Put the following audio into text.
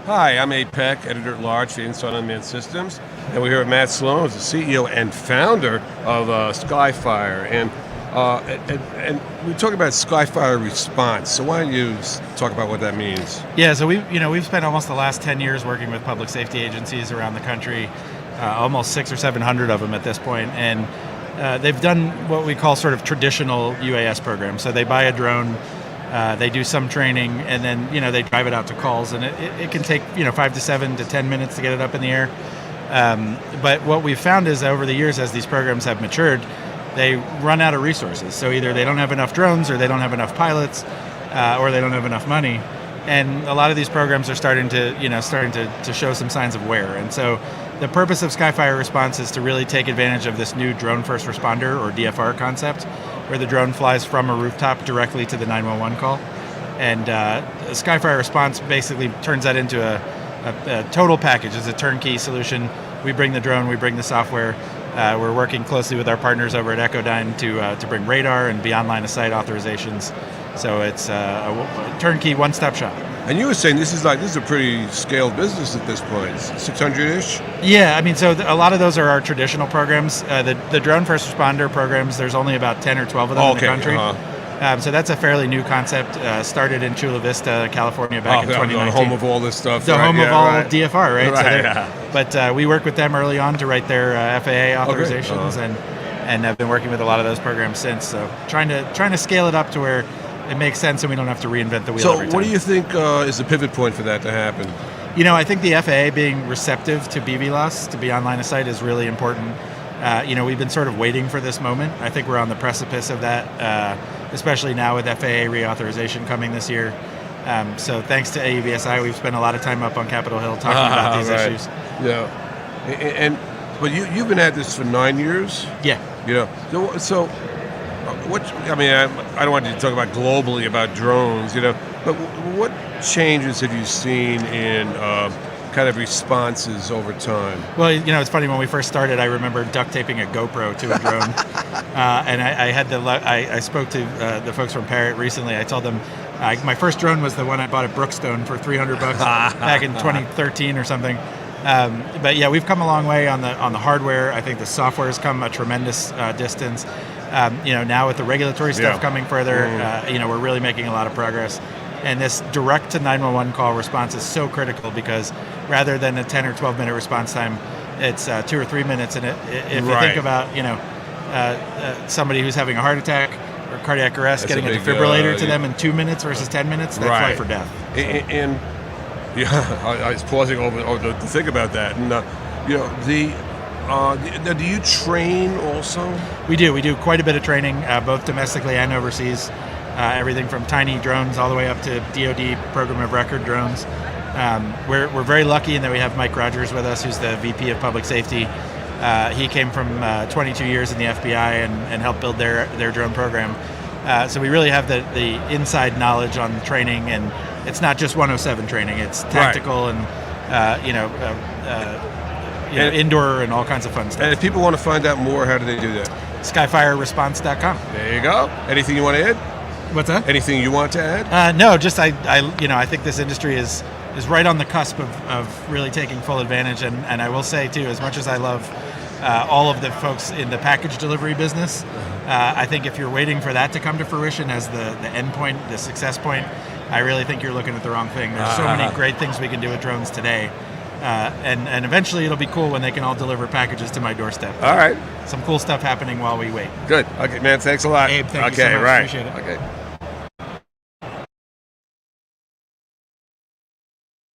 Hi, I'm Abe Peck, Editor-at-Large for Inside Unmanned Systems, and we're here with Matt Sloane, who's the CEO and founder of Skyfire. And we talk about Skyfire response. So why don't you talk about what that means? Yeah, so we've spent almost the last 10 years working with public safety agencies around the country, almost 600 or 700 of them at this point, and they've done what we call sort of traditional UAS programs. So they buy a drone. They do some training, and then they drive it out to calls, and it can take 5 to 7 to 10 minutes to get it up in the air. But what we've found is over the years, as these programs have matured, they run out of resources. So either they don't have enough drones, or they don't have enough pilots, or they don't have enough money. And a lot of these programs are starting to show some signs of wear. And so the purpose of Skyfire Response is to really take advantage of this new drone first responder, or DFR concept, where the drone flies from a rooftop directly to the 911 call. And Skyfire Response basically turns that into a total package. It's a turnkey solution. We bring the drone, we bring the software. We're working closely with our partners over at Echodyne to bring radar and beyond line of sight authorizations. So it's a turnkey one-stop shop. And you were saying this is a pretty scaled business at this point, 600-ish? Yeah, I mean, so a lot of those are our traditional programs. The drone first responder programs, there's only about 10 or 12 of them in the country. So that's a fairly new concept. Started in Chula Vista, California back in 2019. The home of all this stuff. The home of all DFR, right? Right. But we work with them early on to write their FAA authorizations, and have been working with a lot of those programs since. So trying to scale it up to where it makes sense and we don't have to reinvent the wheel every time. So what do you think is the pivot point for that to happen? I think the FAA being receptive to BVLOS, to be on line of sight, is really important. We've been sort of waiting for this moment. I think we're on the precipice of that, especially now with FAA reauthorization coming this year. So thanks to AUVSI, we've spent a lot of time up on Capitol Hill talking about these issues. Yeah, but you've been at this for 9 years? Yeah. So I don't want you to talk about globally about drones, but what changes have you seen in kind of responses over time? Well, it's funny, when we first started, I remember duct taping a GoPro to a drone, and I spoke to the folks from Parrot recently. I told them my first drone was the one I bought at Brookstone for $300 back in 2013 or something. But yeah, we've come a long way on the hardware. I think the software has come a tremendous distance. Now with the regulatory stuff coming further, we're really making a lot of progress. And this direct to 911 call response is so critical, because rather than a 10 or 12 minute response time, it's 2 or 3 minutes. And if you think about, somebody who's having a heart attack or cardiac arrest, getting a defibrillator to them in 2 minutes versus 10 minutes, that's life or death. And I was pausing over to think about that. And, do you train also? We do quite a bit of training, both domestically and overseas. Everything from tiny drones all the way up to DoD program of record drones. We're very lucky in that we have Mike Rogers with us, who's the VP of Public Safety. He came from 22 years in the FBI and helped build their drone program. So we really have the inside knowledge on training, and it's not just 107 training. It's tactical and indoor and all kinds of fun stuff. And if people want to find out more, how do they do that? Skyfireresponse.com. There you go. Anything you want to add? What's that? Anything you want to add? No, just I think this industry is right on the cusp of really taking full advantage, and I will say too, as much as I love all of the folks in the package delivery business, I think if you're waiting for that to come to fruition as the end point, the success point, I really think you're looking at the wrong thing. There's so many great things we can do with drones today. And eventually it'll be cool when they can all deliver packages to my doorstep. All right. Some cool stuff happening while we wait. Good. Okay, man, thanks a lot. Abe, thank you so much. Right. Appreciate it. Okay.